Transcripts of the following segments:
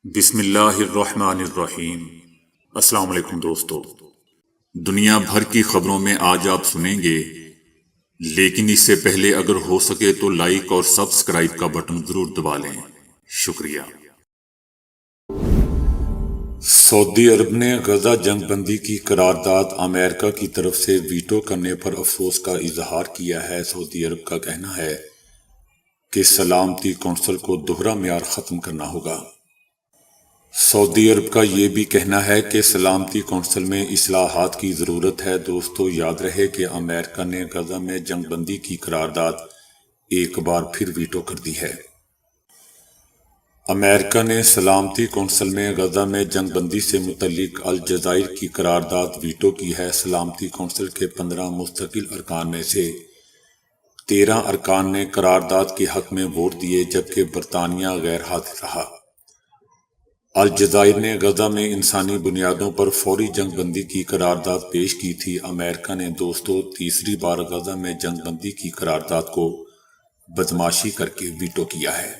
بسم اللہ الرحمن الرحیم۔ السلام علیکم دوستو، دنیا بھر کی خبروں میں آج آپ سنیں گے، لیکن اس سے پہلے اگر ہو سکے تو لائک اور سبسکرائب کا بٹن ضرور دبا لیں۔ شکریہ۔ سعودی عرب نے غزہ جنگ بندی کی قرارداد امریکہ کی طرف سے ویٹو کرنے پر افسوس کا اظہار کیا ہے۔ سعودی عرب کا کہنا ہے کہ سلامتی کونسل کو دوہرا معیار ختم کرنا ہوگا۔ سعودی عرب کا یہ بھی کہنا ہے کہ سلامتی کونسل میں اصلاحات کی ضرورت ہے۔ دوستو، یاد رہے کہ امریکہ نے غزہ میں جنگ بندی کی قرارداد ایک بار پھر ویٹو کر دی ہے۔ امریکہ نے سلامتی کونسل میں غزہ میں جنگ بندی سے متعلق الجزائر کی قرارداد ویٹو کی ہے۔ سلامتی کونسل کے 15 مستقل ارکان میں سے 13 ارکان نے قرارداد کے حق میں ووٹ دیے، جبکہ برطانیہ غیر حاضر رہا۔ الجزائر نے غزہ میں انسانی بنیادوں پر فوری جنگ بندی کی قرارداد پیش کی تھی۔ امریکہ نے دوستو تیسری بار غزہ میں جنگ بندی کی قرارداد کو بدمعاشی کر کے ویٹو کیا ہے۔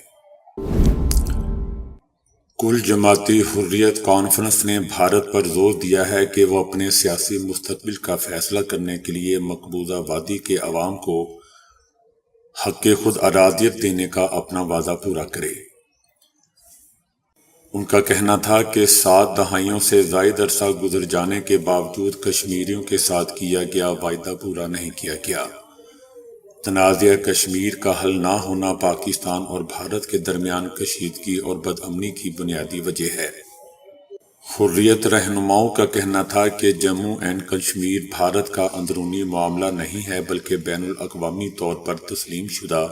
کل جماعتی حریت کانفرنس نے بھارت پر زور دیا ہے کہ وہ اپنے سیاسی مستقبل کا فیصلہ کرنے کے لیے مقبوضہ وادی کے عوام کو حق خود ارادیت دینے کا اپنا وعدہ پورا کرے۔ ان کا کہنا تھا کہ 7 دہائیوں سے زائد عرصہ گزر جانے کے باوجود کشمیریوں کے ساتھ کیا گیا وعدہ پورا نہیں کیا گیا۔ تنازع کشمیر کا حل نہ ہونا پاکستان اور بھارت کے درمیان کشیدگی اور بدامنی کی بنیادی وجہ ہے۔ حریت رہنماؤں کا کہنا تھا کہ جموں اینڈ کشمیر بھارت کا اندرونی معاملہ نہیں ہے، بلکہ بین الاقوامی طور پر تسلیم شدہ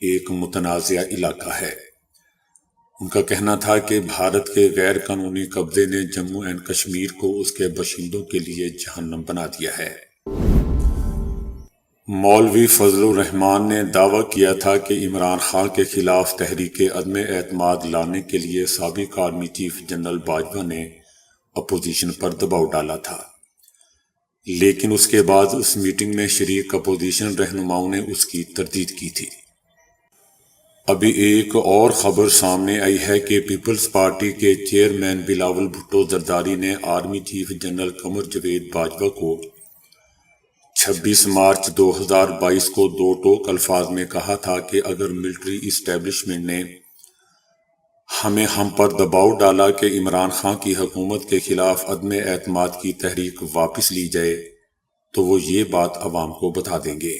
ایک متنازع علاقہ ہے۔ ان کا کہنا تھا کہ بھارت کے غیر قانونی قبضے نے جموں اینڈ کشمیر کو اس کے باشندوں کے لیے جہنم بنا دیا ہے۔ مولوی فضل الرحمان نے دعویٰ کیا تھا کہ عمران خان کے خلاف تحریک عدم اعتماد لانے کے لیے سابق آرمی چیف جنرل باجوہ نے اپوزیشن پر دباؤ ڈالا تھا، لیکن اس کے بعد اس میٹنگ میں شریک اپوزیشن رہنماؤں نے اس کی تردید کی تھی۔ ابھی ایک اور خبر سامنے آئی ہے کہ پیپلز پارٹی کے چیئرمین بلاول بھٹو زرداری نے army chief general Qamar Javed Bajwa کو 26 مارچ 2022 کو 2 ٹوک الفاظ میں کہا تھا کہ اگر ملٹری اسٹیبلشمنٹ نے ہم پر دباؤ ڈالا کہ عمران خان کی حکومت کے خلاف عدم اعتماد کی تحریک واپس لی جائے تو وہ یہ بات عوام کو بتا دیں گے۔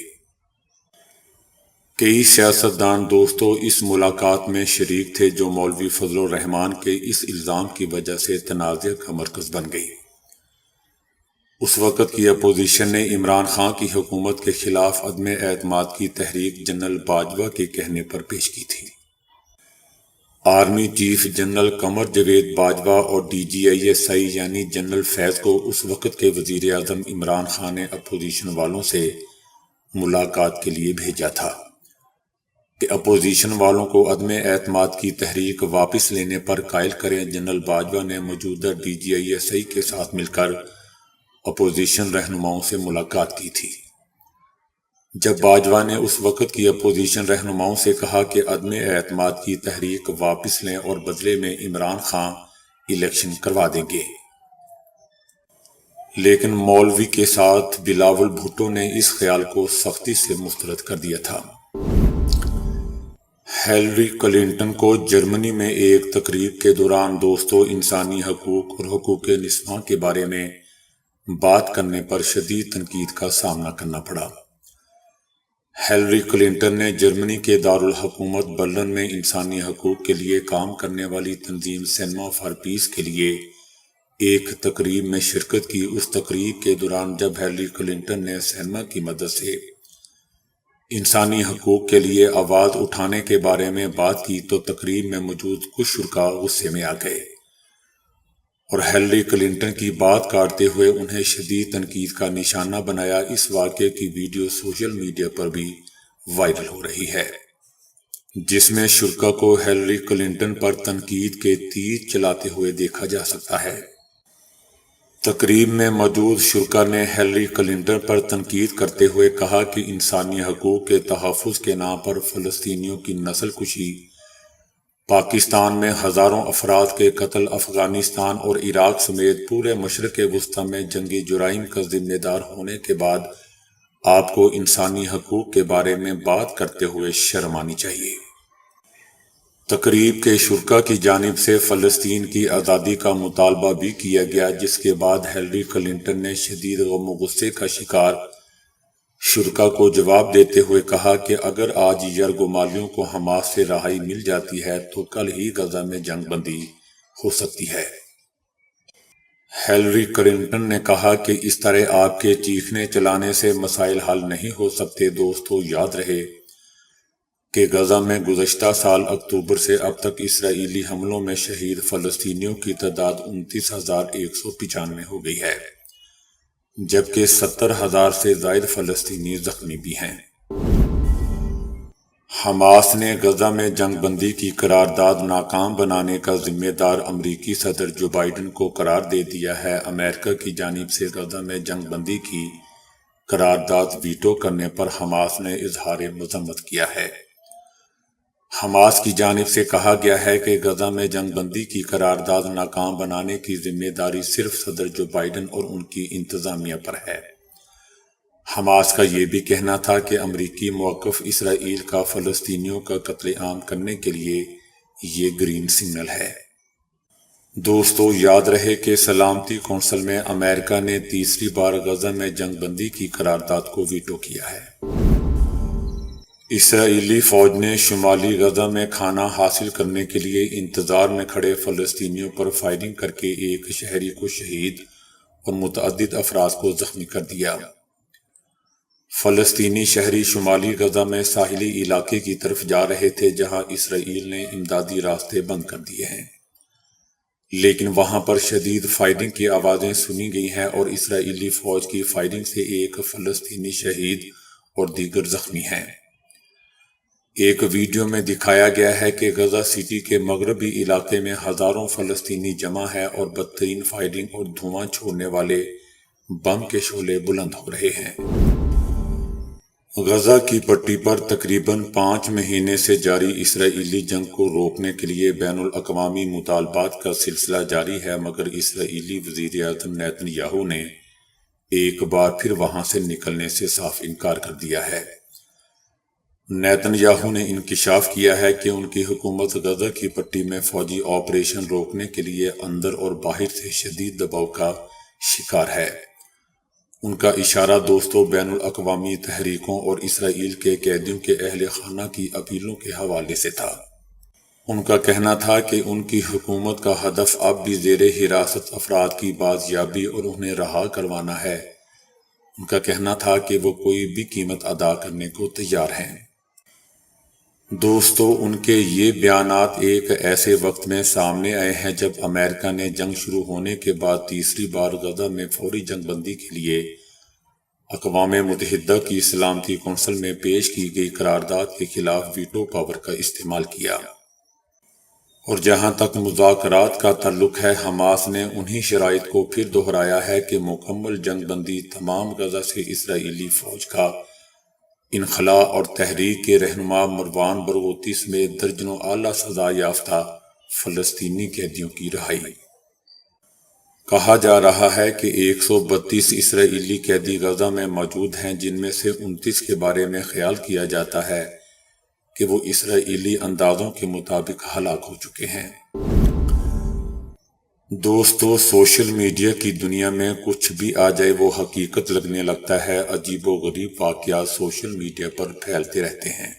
کئی سیاستدان دوستو اس ملاقات میں شریک تھے جو مولوی فضل الرحمان کے اس الزام کی وجہ سے تنازع کا مرکز بن گئی۔ اس وقت کی اپوزیشن نے عمران خان کی حکومت کے خلاف عدم اعتماد کی تحریک جنرل باجوہ کے کہنے پر پیش کی تھی۔ Army chief general Qamar Javed Bajwa اور DGISI یعنی جنرل فیض کو اس وقت کے وزیر اعظم عمران خان نے اپوزیشن والوں سے ملاقات کے لیے بھیجا تھا کہ اپوزیشن والوں کو عدم اعتماد کی تحریک واپس لینے پر قائل کریں۔ جنرل باجوہ نے موجودہ DGISI کے ساتھ مل کر اپوزیشن رہنماؤں سے ملاقات کی تھی۔ جب باجوہ نے اس وقت کی اپوزیشن رہنماؤں سے کہا کہ عدم اعتماد کی تحریک واپس لیں اور بدلے میں عمران خان الیکشن کروا دیں گے، لیکن مولوی کے ساتھ بلاول بھٹو نے اس خیال کو سختی سے مسترد کر دیا تھا۔ ہیلری کلنٹن کو جرمنی میں ایک تقریب کے دوران دوستو انسانی حقوق اور حقوق نسواں کے بارے میں بات کرنے پر شدید تنقید کا سامنا کرنا پڑا۔ ہیلری کلنٹن نے جرمنی کے دارالحکومت برلن میں انسانی حقوق کے لیے کام کرنے والی تنظیم سینما فار پیس کے لیے ایک تقریب میں شرکت کی۔ اس تقریب کے دوران جب ہیلری کلنٹن نے سینما کی مدد سے انسانی حقوق کے لیے آواز اٹھانے کے بارے میں بات کی تو تقریب میں موجود کچھ شرکاء غصے میں آ گئے اور ہیلری کلنٹن کی بات کاٹتے ہوئے انہیں شدید تنقید کا نشانہ بنایا۔ اس واقعے کی ویڈیو سوشل میڈیا پر بھی وائرل ہو رہی ہے، جس میں شرکاء کو ہیلری کلنٹن پر تنقید کے تیر چلاتے ہوئے دیکھا جا سکتا ہے۔ تقریب میں موجود شرکاء نے ہیلری کلنٹن پر تنقید کرتے ہوئے کہا کہ انسانی حقوق کے تحفظ کے نام پر فلسطینیوں کی نسل کشی پاکستان میں ہزاروں افراد کے قتل، افغانستان اور عراق سمیت پورے مشرق وسطی میں جنگی جرائم کا ذمہ دار ہونے کے بعد آپ کو انسانی حقوق کے بارے میں بات کرتے ہوئے شرم آنی چاہیے۔ تقریب کے شرکا کی جانب سے فلسطین کی آزادی کا مطالبہ بھی کیا گیا، جس کے بعد ہیلری کلنٹن نے شدید غم و غصے کا شکار شرکا کو جواب دیتے ہوئے کہا کہ اگر آج یرغمالیوں کو حماس سے رہائی مل جاتی ہے تو کل ہی غزہ میں جنگ بندی ہو سکتی ہے۔ ہیلری کلنٹن نے کہا کہ اس طرح آپ کے چیخنے چلانے سے مسائل حل نہیں ہو سکتے۔ دوستو، یاد رہے کہ غزہ میں گزشتہ سال اکتوبر سے اب تک اسرائیلی حملوں میں شہید فلسطینیوں کی تعداد 29,195 ہو گئی ہے، جبکہ 70,000 سے زائد فلسطینی زخمی بھی ہیں۔ حماس نے غزہ میں جنگ بندی کی قرارداد ناکام بنانے کا ذمہ دار امریکی صدر جو بائیڈن کو قرار دے دیا ہے۔ امریکہ کی جانب سے غزہ میں جنگ بندی کی قرارداد ویٹو کرنے پر حماس نے اظہار مذمت کیا ہے۔ حماس کی جانب سے کہا گیا ہے کہ غزہ میں جنگ بندی کی قرارداد ناکام بنانے کی ذمہ داری صرف صدر جو بائیڈن اور ان کی انتظامیہ پر ہے۔ حماس کا یہ بھی کہنا تھا کہ امریکی موقف اسرائیل کا فلسطینیوں کا قتل عام کرنے کے لیے یہ گرین سگنل ہے۔ دوستو، یاد رہے کہ سلامتی کونسل میں امریکہ نے تیسری بار غزہ میں جنگ بندی کی قرارداد کو ویٹو کیا ہے۔ اسرائیلی فوج نے شمالی غزہ میں کھانا حاصل کرنے کے لیے انتظار میں کھڑے فلسطینیوں پر فائرنگ کر کے ایک شہری کو شہید اور متعدد افراد کو زخمی کر دیا۔ فلسطینی شہری شمالی غزہ میں ساحلی علاقے کی طرف جا رہے تھے، جہاں اسرائیل نے امدادی راستے بند کر دیے ہیں، لیکن وہاں پر شدید فائرنگ کی آوازیں سنی گئی ہیں اور اسرائیلی فوج کی فائرنگ سے ایک فلسطینی شہید اور دیگر زخمی ہیں۔ ایک ویڈیو میں دکھایا گیا ہے کہ غزہ سٹی کے مغربی علاقے میں ہزاروں فلسطینی جمع ہیں اور بدترین فائرنگ اور دھواں چھوڑنے والے بم کے شعلے بلند ہو رہے ہیں۔ غزہ کی پٹی پر تقریباً 5 مہینے سے جاری اسرائیلی جنگ کو روکنے کے لیے بین الاقوامی مطالبات کا سلسلہ جاری ہے، مگر اسرائیلی وزیر اعظم نیتن یاہو نے ایک بار پھر وہاں سے نکلنے سے صاف انکار کر دیا ہے۔ نیتن یاہو نے انکشاف کیا ہے کہ ان کی حکومت غزہ کی پٹی میں فوجی آپریشن روکنے کے لیے اندر اور باہر سے شدید دباؤ کا شکار ہے۔ ان کا اشارہ دوستوں بین الاقوامی تحریکوں اور اسرائیل کے قیدیوں کے اہل خانہ کی اپیلوں کے حوالے سے تھا۔ ان کا کہنا تھا کہ ان کی حکومت کا ہدف اب بھی زیر حراست افراد کی بازیابی اور انہیں رہا کروانا ہے۔ ان کا کہنا تھا کہ وہ کوئی بھی قیمت ادا کرنے کو تیار ہیں۔ دوستو، ان کے یہ بیانات ایک ایسے وقت میں سامنے آئے ہیں جب امریکہ نے جنگ شروع ہونے کے بعد تیسری بار غزہ میں فوری جنگ بندی کے لیے اقوام متحدہ کی سلامتی کونسل میں پیش کی گئی قرارداد کے خلاف ویٹو پاور کا استعمال کیا۔ اور جہاں تک مذاکرات کا تعلق ہے، حماس نے انہی شرائط کو پھر دہرایا ہے کہ مکمل جنگ بندی، تمام غزہ سے اسرائیلی فوج کا انخلاء اور تحریک کے رہنما مروان برغوثی سمیت درجنوں اعلیٰ سزا یافتہ فلسطینی قیدیوں کی رہائی۔ کہا جا رہا ہے کہ 132 اسرائیلی قیدی غزہ میں موجود ہیں، جن میں سے 29 کے بارے میں خیال کیا جاتا ہے کہ وہ اسرائیلی اندازوں کے مطابق ہلاک ہو چکے ہیں۔ دوستو، سوشل میڈیا کی دنیا میں کچھ بھی آ جائے وہ حقیقت لگنے لگتا ہے۔ عجیب و غریب واقعات سوشل میڈیا پر پھیلتے رہتے ہیں۔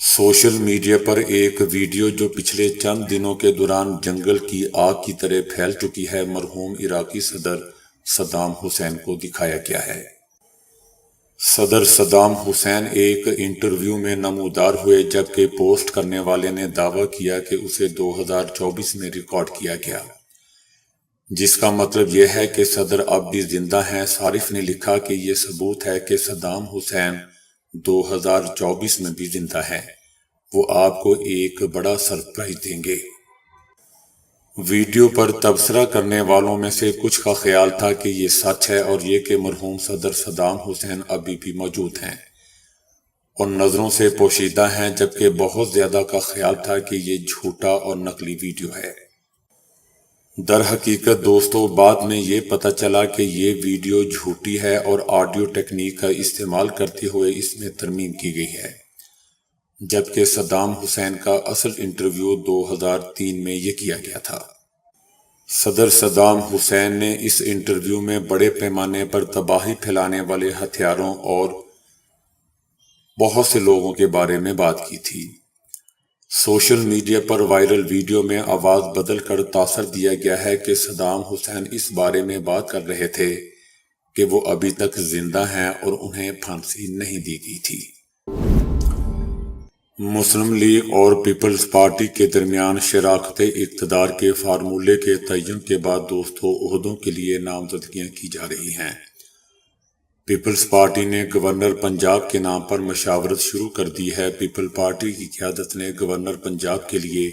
سوشل میڈیا پر ایک ویڈیو جو پچھلے چند دنوں کے دوران جنگل کی آگ کی طرح پھیل چکی ہے، مرحوم عراقی صدر صدام حسین کو دکھایا گیا ہے۔ صدر صدام حسین ایک انٹرویو میں نمودار ہوئے، جبکہ پوسٹ کرنے والے نے دعویٰ کیا کہ اسے 2024 میں ریکارڈ کیا گیا، جس کا مطلب یہ ہے کہ صدر اب بھی زندہ ہیں۔ صارف نے لکھا کہ یہ ثبوت ہے کہ صدام حسین 2024 میں بھی زندہ ہیں، وہ آپ کو ایک بڑا سرپرائز دیں گے۔ ویڈیو پر تبصرہ کرنے والوں میں سے کچھ کا خیال تھا کہ یہ سچ ہے اور یہ کہ مرحوم صدر صدام حسین ابھی بھی موجود ہیں، اور نظروں سے پوشیدہ ہیں، جبکہ بہت زیادہ کا خیال تھا کہ یہ جھوٹا اور نقلی ویڈیو ہے۔ در حقیقت دوستو، بعد میں یہ پتہ چلا کہ یہ ویڈیو جھوٹی ہے اور آڈیو ٹیکنیک کا استعمال کرتے ہوئے اس میں ترمیم کی گئی ہے، جبکہ صدام حسین کا اصل انٹرویو 2003 میں یہ کیا گیا تھا۔ صدر صدام حسین نے اس انٹرویو میں بڑے پیمانے پر تباہی پھیلانے والے ہتھیاروں اور بہت سے لوگوں کے بارے میں بات کی تھی۔ سوشل میڈیا پر وائرل ویڈیو میں آواز بدل کر تاثر دیا گیا ہے کہ صدام حسین اس بارے میں بات کر رہے تھے کہ وہ ابھی تک زندہ ہیں اور انہیں پھانسی نہیں دی گئی تھی۔ مسلم لیگ اور پیپلز پارٹی کے درمیان شراکت اقتدار کے فارمولے کے تعین کے بعد دوستوں عہدوں کے لیے نامزدگیاں کی جا رہی ہیں۔ پیپلز پارٹی نے گورنر پنجاب کے نام پر مشاورت شروع کر دی ہے۔ پیپل پارٹی کی قیادت نے گورنر پنجاب کے لیے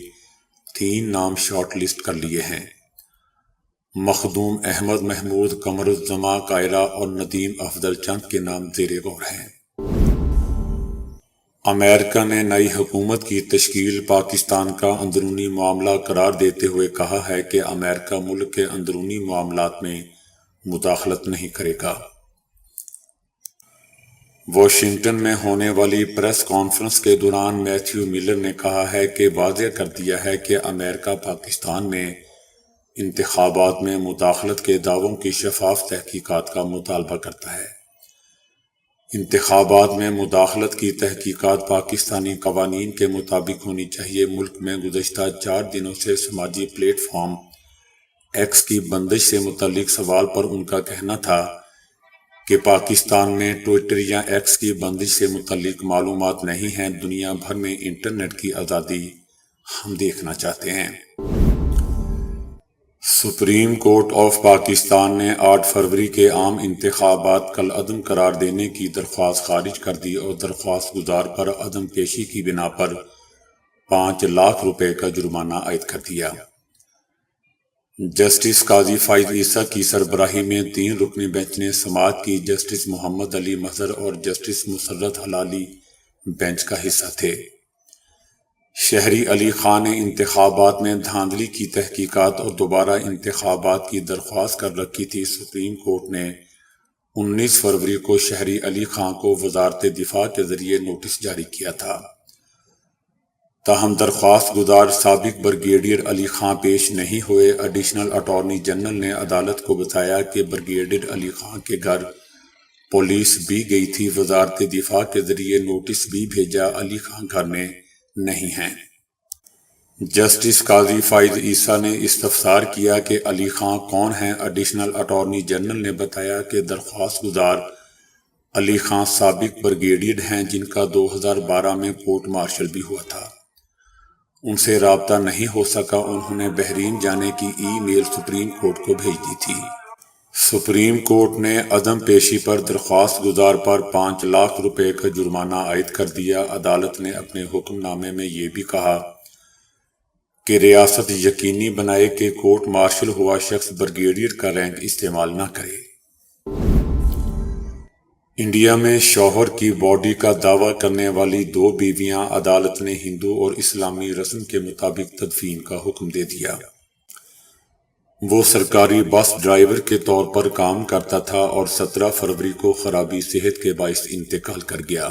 3 نام شارٹ لسٹ کر لیے ہیں۔ مخدوم احمد محمود، قمر الزماں قائرہ اور ندیم افضل چند کے نام زیر غور ہیں۔ امریکہ نے نئی حکومت کی تشکیل پاکستان کا اندرونی معاملہ قرار دیتے ہوئے کہا ہے کہ امریکہ ملک کے اندرونی معاملات میں مداخلت نہیں کرے گا۔ واشنگٹن میں ہونے والی پریس کانفرنس کے دوران میتھیو میلر نے کہا ہے کہ واضح کر دیا ہے کہ امریکہ پاکستان میں انتخابات میں مداخلت کے دعووں کی شفاف تحقیقات کا مطالبہ کرتا ہے۔ انتخابات میں مداخلت کی تحقیقات پاکستانی قوانین کے مطابق ہونی چاہیے۔ ملک میں گزشتہ 4 دنوں سے سماجی پلیٹ فارم ایکس کی بندش سے متعلق سوال پر ان کا کہنا تھا کہ پاکستان میں ٹوئٹر یا ایکس کی بندش سے متعلق معلومات نہیں ہیں۔ دنیا بھر میں انٹرنیٹ کی آزادی ہم دیکھنا چاہتے ہیں۔ سپریم کورٹ آف پاکستان نے 8 فروری کے عام انتخابات کالعدم قرار دینے کی درخواست خارج کر دی اور درخواست گزار پر عدم پیشی کی بنا پر 5 لاکھ روپے کا جرمانہ عائد کر دیا۔ جسٹس قاضی فائز عیسیٰ کی سربراہی میں 3 رکنی بینچ نے سماعت کی۔ جسٹس محمد علی مظہر اور جسٹس مسرت حلالی بینچ کا حصہ تھے۔ شہری علی خان نے انتخابات میں دھاندلی کی تحقیقات اور دوبارہ انتخابات کی درخواست کر رکھی تھی۔ سپریم کورٹ نے 19 فروری کو شہری علی خان کو وزارت دفاع کے ذریعے نوٹس جاری کیا تھا، تاہم درخواست گزار سابق بریگیڈیئر علی خان پیش نہیں ہوئے۔ ایڈیشنل اٹارنی جنرل نے عدالت کو بتایا کہ بریگیڈیئر علی خان کے گھر پولیس بھی گئی تھی۔ وزارت دفاع کے ذریعے نوٹس بھی بھیجا، علی خان گھر میں نہیں ہیں۔ جسٹس قاضی فائز عیسیٰ نے استفسار کیا کہ علی خان کون ہیں۔ ایڈیشنل اٹارنی جنرل نے بتایا کہ درخواست گزار علی خان سابق بریگیڈیئر ہیں، جن کا 2012 میں کورٹ مارشل بھی ہوا تھا۔ ان سے رابطہ نہیں ہو سکا۔ انہوں نے بحرین جانے کی ای میل سپریم کورٹ کو بھیج دی تھی۔ سپریم کورٹ نے عدم پیشی پر درخواست گزار پر 5 لاکھ روپے کا جرمانہ عائد کر دیا۔ عدالت نے اپنے حکم نامے میں یہ بھی کہا کہ ریاست یقینی بنائے کہ کورٹ مارشل ہوا شخص بریگیڈیئر کا رینک استعمال نہ کرے۔ انڈیا میں شوہر کی باڈی کا دعویٰ کرنے والی 2 بیویاں، عدالت نے ہندو اور اسلامی رسم کے مطابق تدفین کا حکم دے دیا۔ وہ سرکاری بس ڈرائیور کے طور پر کام کرتا تھا اور 17 فروری کو خرابی صحت کے باعث انتقال کر گیا۔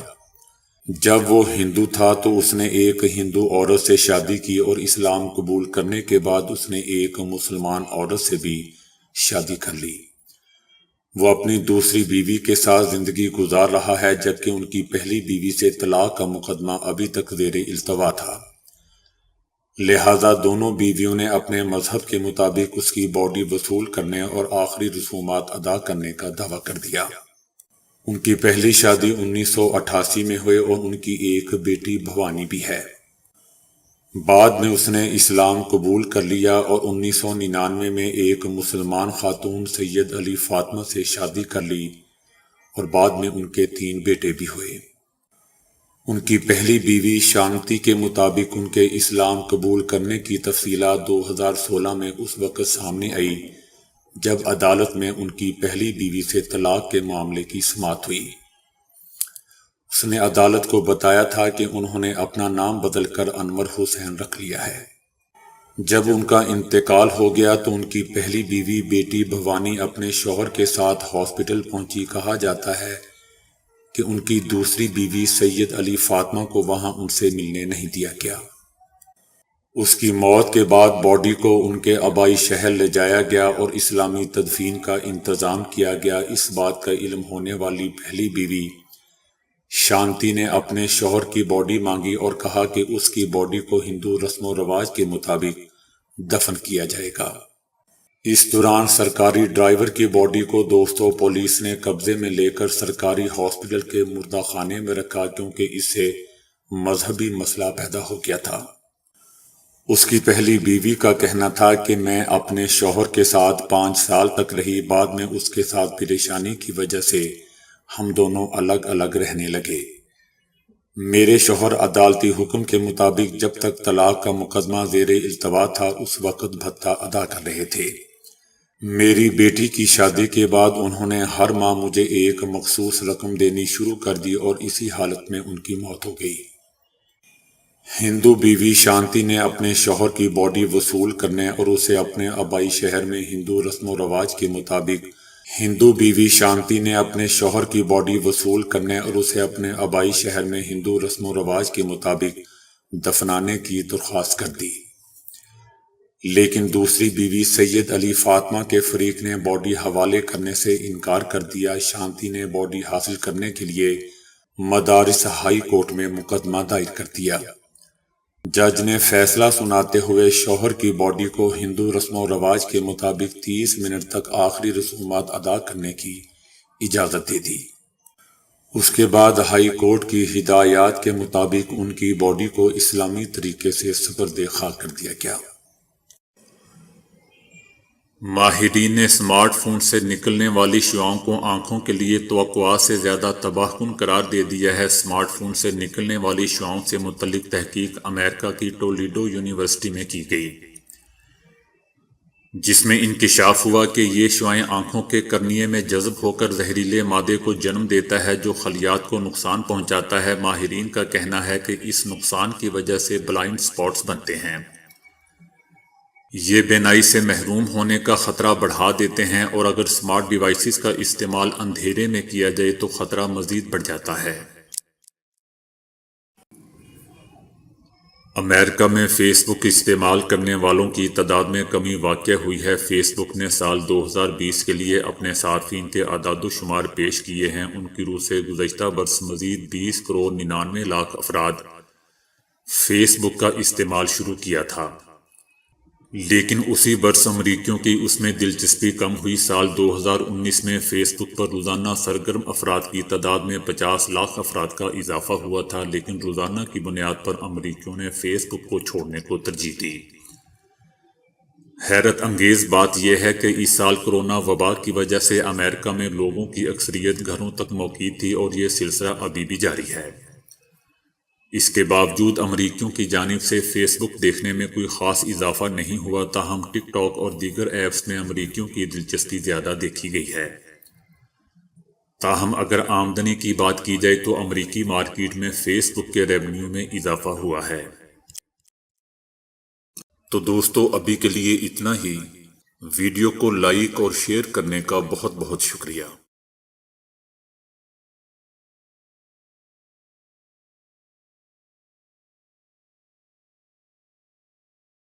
جب وہ ہندو تھا تو اس نے ایک ہندو عورت سے شادی کی اور اسلام قبول کرنے کے بعد اس نے ایک مسلمان عورت سے بھی شادی کر لی۔ وہ اپنی دوسری بیوی کے ساتھ زندگی گزار رہا ہے، جبکہ ان کی پہلی بیوی سے طلاق کا مقدمہ ابھی تک زیر التوا تھا۔ لہذا دونوں بیویوں نے اپنے مذہب کے مطابق اس کی باڈی وصول کرنے اور آخری رسومات ادا کرنے کا دعویٰ کر دیا۔ ان کی پہلی شادی 1988 میں ہوئی اور ان کی ایک بیٹی بھوانی بھی ہے۔ بعد میں اس نے اسلام قبول کر لیا اور 1999 میں ایک مسلمان خاتون سید علی فاطمہ سے شادی کر لی اور بعد میں ان کے 3 بیٹے بھی ہوئے۔ ان کی پہلی بیوی شانتی کے مطابق ان کے اسلام قبول کرنے کی تفصیلات 2016 میں اس وقت سامنے آئی جب عدالت میں ان کی پہلی بیوی سے طلاق کے معاملے کی سماعت ہوئی۔ اس نے عدالت کو بتایا تھا کہ انہوں نے اپنا نام بدل کر انور حسین رکھ لیا ہے۔ جب ان کا انتقال ہو گیا تو ان کی پہلی بیوی بیٹی بھوانی اپنے شوہر کے ساتھ ہاسپٹل پہنچی۔ کہا جاتا ہے کہ ان کی دوسری بیوی سید علی فاطمہ کو وہاں ان سے ملنے نہیں دیا گیا۔ اس کی موت کے بعد باڈی کو ان کے آبائی شہر لے جایا گیا اور اسلامی تدفین کا انتظام کیا گیا۔ اس بات کا علم ہونے والی پہلی بیوی شانتی نے اپنے شوہر کی باڈی مانگی اور کہا کہ اس کی باڈی کو ہندو رسم و رواج کے مطابق دفن کیا جائے گا۔ اس دوران سرکاری ڈرائیور کی باڈی کو پولیس نے قبضے میں لے کر سرکاری ہاسپٹل کے مردہ خانے میں رکھا، کیونکہ اس سے مذہبی مسئلہ پیدا ہو گیا تھا۔ اس کی پہلی بیوی کا کہنا تھا کہ میں اپنے شوہر کے ساتھ 5 سال تک رہی، بعد میں اس کے ساتھ پریشانی کی وجہ سے ہم دونوں الگ الگ رہنے لگے۔ میرے شوہر عدالتی حکم کے مطابق جب تک طلاق کا مقدمہ زیر التوا تھا اس وقت بھتہ ادا کر رہے تھے۔ میری بیٹی کی شادی کے بعد انہوں نے ہر ماہ مجھے ایک مخصوص رقم دینی شروع کر دی اور اسی حالت میں ان کی موت ہو گئی۔ ہندو بیوی شانتی نے اپنے شوہر کی باڈی وصول کرنے اور اسے اپنے آبائی شہر میں ہندو رسم و رواج کے مطابق ہندو بیوی شانتی نے اپنے شوہر کی باڈی وصول کرنے اور اسے اپنے آبائی شہر میں ہندو رسم و رواج کے مطابق دفنانے کی درخواست کر دی، لیکن دوسری بیوی سید علی فاطمہ کے فریق نے باڈی حوالے کرنے سے انکار کر دیا۔ شانتی نے باڈی حاصل کرنے کے لیے مدارس ہائی کورٹ میں مقدمہ دائر کر دیا۔ جج نے فیصلہ سناتے ہوئے شوہر کی باڈی کو ہندو رسم و رواج کے مطابق 30 منٹ تک آخری رسومات ادا کرنے کی اجازت دے دی۔ اس کے بعد ہائی کورٹ کی ہدایات کے مطابق ان کی باڈی کو اسلامی طریقے سے سپرد خاک کر دیا گیا۔ ماہرین نے اسمارٹ فون سے نکلنے والی شعاؤں کو آنکھوں کے لیے توقعات سے زیادہ تباہ کن قرار دے دیا ہے۔ اسمارٹ فون سے نکلنے والی شعاؤں سے متعلق تحقیق امریکہ کی ٹولیڈو یونیورسٹی میں کی گئی، جس میں انکشاف ہوا کہ یہ شعاعیں آنکھوں کے کرنیے میں جذب ہو کر زہریلے مادے کو جنم دیتا ہے جو خلیات کو نقصان پہنچاتا ہے۔ ماہرین کا کہنا ہے کہ اس نقصان کی وجہ سے بلائنڈ سپاٹس بنتے ہیں۔ یہ بینائی سے محروم ہونے کا خطرہ بڑھا دیتے ہیں اور اگر اسمارٹ ڈیوائسز کا استعمال اندھیرے میں کیا جائے تو خطرہ مزید بڑھ جاتا ہے۔ امریکہ میں فیس بک استعمال کرنے والوں کی تعداد میں کمی واقع ہوئی ہے۔ فیس بک نے سال 2020 کے لیے اپنے صارفین کے اعداد و شمار پیش کیے ہیں۔ ان کی روح سے گزشتہ برس مزید 20 کروڑ 99 لاکھ افراد فیس بک کا استعمال شروع کیا تھا، لیکن اسی برس امریکیوں کی اس میں دلچسپی کم ہوئی۔ سال 2019 میں فیس بک پر روزانہ سرگرم افراد کی تعداد میں 50 لاکھ افراد کا اضافہ ہوا تھا، لیکن روزانہ کی بنیاد پر امریکیوں نے فیس بک کو چھوڑنے کو ترجیح دی۔ حیرت انگیز بات یہ ہے کہ اس سال کورونا وبا کی وجہ سے امریکہ میں لوگوں کی اکثریت گھروں تک موقوف تھی اور یہ سلسلہ ابھی بھی جاری ہے۔ اس کے باوجود امریکیوں کی جانب سے فیس بک دیکھنے میں کوئی خاص اضافہ نہیں ہوا، تاہم ٹک ٹاک اور دیگر ایپس میں امریکیوں کی دلچسپی زیادہ دیکھی گئی ہے۔ تاہم اگر آمدنی کی بات کی جائے تو امریکی مارکیٹ میں فیس بک کے ریونیو میں اضافہ ہوا ہے۔ تو دوستو ابھی کے لیے اتنا ہی۔ ویڈیو کو لائک اور شیئر کرنے کا بہت بہت شکریہ۔